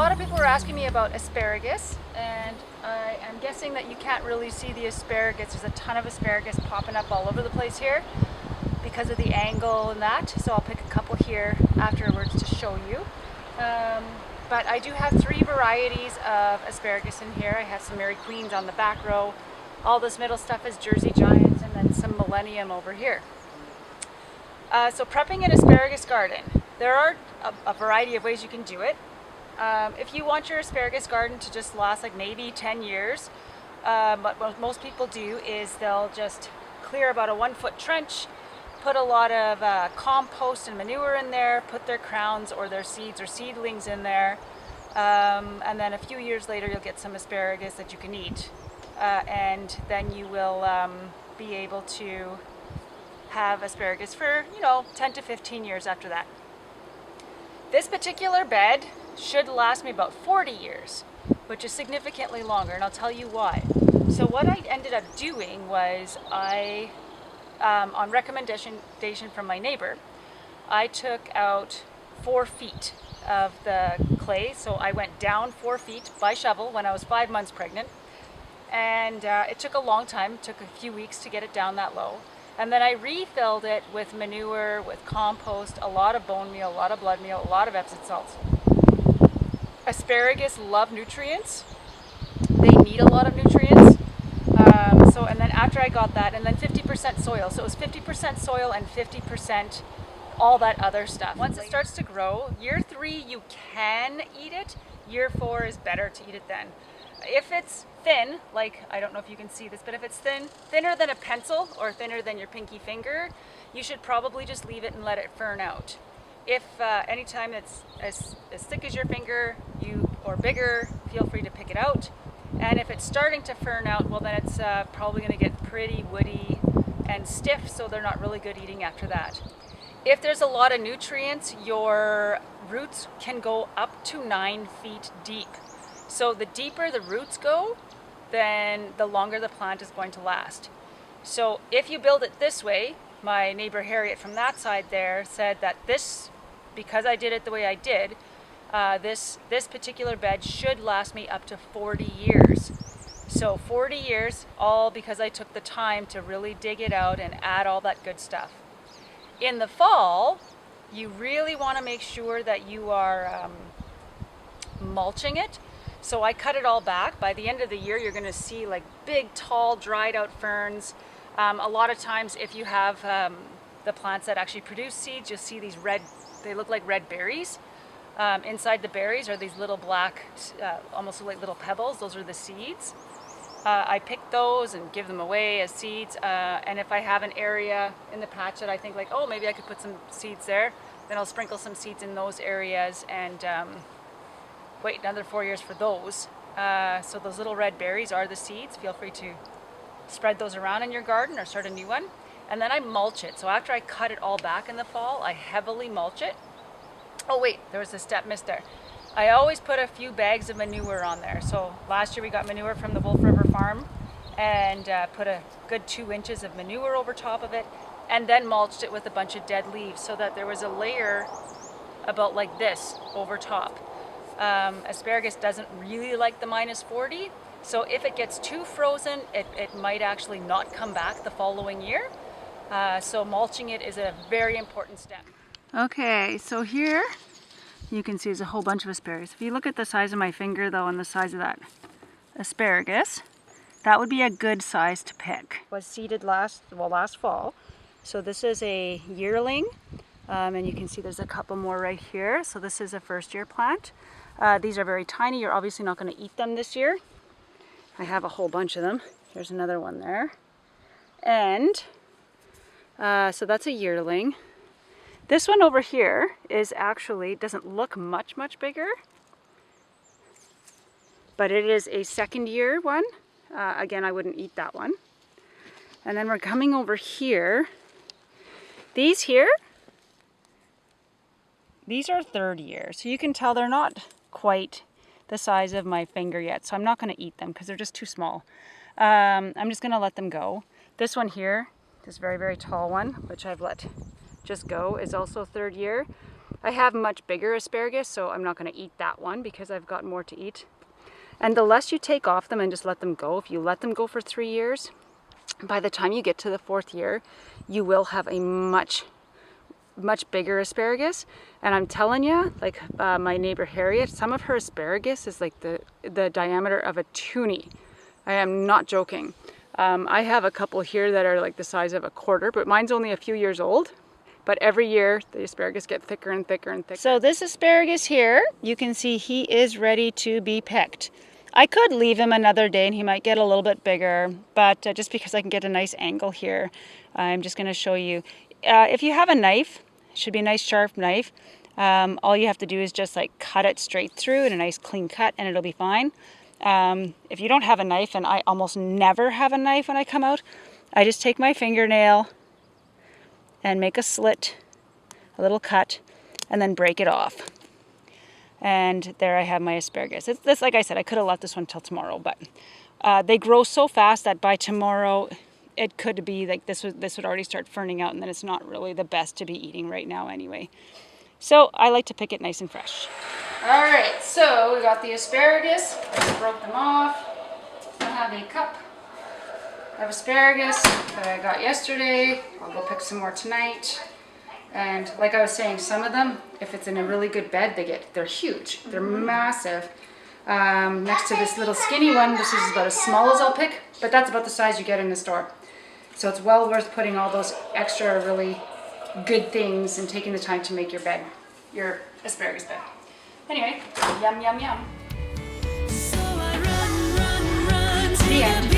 lot of people were asking me about asparagus, and I am guessing that you can't really see the asparagus. There's a ton of asparagus popping up all over the place here because of the angle and that, so I'll pick a couple here afterwards to show you. But I do have 3 varieties of asparagus in here. I have some Mary Queens on the back row. All this middle stuff is Jersey Giants, and then some Millennium over here. So prepping an asparagus garden, there are a variety of ways you can do it. If you want your asparagus garden to just last like maybe 10 years, what most people do is they'll just clear about a 1-foot trench, put a lot of compost and manure in there, put their crowns or their seeds or seedlings in there, and then a few years later you'll get some asparagus that you can eat. And then you will be able to have asparagus for, 10 to 15 years after that. This particular bed should last me about 40 years, which is significantly longer, and I'll tell you why. So what I ended up doing was on recommendation from my neighbor, I took out 4 feet of the clay. So I went down 4 feet by shovel when I was 5 months pregnant. And it took a long time, it took a few weeks to get it down that low. And then I refilled it with manure, with compost, a lot of bone meal, a lot of blood meal, a lot of Epsom salts. Asparagus love nutrients. They need a lot of nutrients. And then after I got that, and then 50% soil. So it was 50% soil and 50% all that other stuff. Once it starts to grow, year 3 you can eat it. Year 4 is better to eat it then. If it's thin, like, I don't know if you can see this, but if it's thinner than a pencil or thinner than your pinky finger, you should probably just leave it and let it fern out. If anytime it's as thick as your finger or bigger, feel free to pick it out. And if it's starting to fern out, well then it's probably going to get pretty woody and stiff, so they're not really good eating after that. If there's a lot of nutrients, your roots can go up to 9 feet deep. So the deeper the roots go, then the longer the plant is going to last. So if you build it this way, my neighbor Harriet from that side there said that because I did it the way I did, this particular bed should last me up to 40 years. So 40 years, all because I took the time to really dig it out and add all that good stuff. In the fall, you really want to make sure that you are mulching it. So I cut it all back. By the end of the year, you're going to see like big, tall, dried out ferns. A lot of times if you have the plants that actually produce seeds, you'll see these they look like red berries. Inside the berries are these little black, almost like little pebbles. Those are the seeds. I pick those and give them away as seeds. And if I have an area in the patch that I think like, oh, maybe I could put some seeds there, then I'll sprinkle some seeds in those areas and wait another 4 years for those. So those little red berries are the seeds. Feel free to spread those around in your garden or start a new one. And then I mulch it. So after I cut it all back in the fall, I heavily mulch it. Oh wait, there was a step missed there. I always put a few bags of manure on there. So last year we got manure from the Wolf River farm and put a good 2 inches of manure over top of it, and then mulched it with a bunch of dead leaves so that there was a layer about like this over top. Asparagus doesn't really like the -40, so if it gets too frozen, it might actually not come back the following year. So mulching it is a very important step. Okay, so here you can see there's a whole bunch of asparagus. If you look at the size of my finger though and the size of that asparagus, that would be a good size to pick. Was seeded last fall. So this is a yearling, and you can see there's a couple more right here. So this is a first-year plant. These are very tiny. You're obviously not going to eat them this year. I have a whole bunch of them. There's another one there. And so that's a yearling. This one over here is actually, doesn't look much bigger, but it is a 2nd-year one. Again, I wouldn't eat that one. And then we're coming over here. These here, these are 3rd year. So you can tell they're not quite the size of my finger yet. So I'm not going to eat them because they're just too small. I'm just going to let them go. This one here, this very, very tall one, which I've let just go, is also 3rd year. I have much bigger asparagus, so I'm not going to eat that one because I've got more to eat. And the less you take off them and just let them go, if you let them go for 3 years, by the time you get to the 4th year, you will have a much bigger asparagus. And I'm telling you, like my neighbor Harriet, some of her asparagus is like the diameter of a toonie. I am not joking. I have a couple here that are like the size of a quarter, but mine's only a few years old. But every year the asparagus get thicker and thicker and thicker. So this asparagus here, you can see he is ready to be picked. I could leave him another day and he might get a little bit bigger, but just because I can get a nice angle here, I'm just going to show you. If you have a knife, it should be a nice sharp knife. All you have to do is just like cut it straight through in a nice clean cut and it'll be fine. If you don't have a knife, and I almost never have a knife when I come out, I just take my fingernail and make a slit, a little cut, and then break it off. And there I have my asparagus. It's like I said, I could have left this one till tomorrow, but they grow so fast that by tomorrow it could be like this would already start ferning out, and then it's not really the best to be eating right now anyway. So I like to pick it nice and fresh. All right, so we got the asparagus. I just broke them off. I have a cup of asparagus that I got yesterday. I'll go pick some more tonight. And like I was saying, some of them, if it's in a really good bed, they're huge. They're massive. Next to this little skinny one, this is about as small as I'll pick, but that's about the size you get in the store. So it's well worth putting all those extra really good things and taking the time to make your bed, your asparagus bed. Anyway, yum, yum, yum. So I run, the end.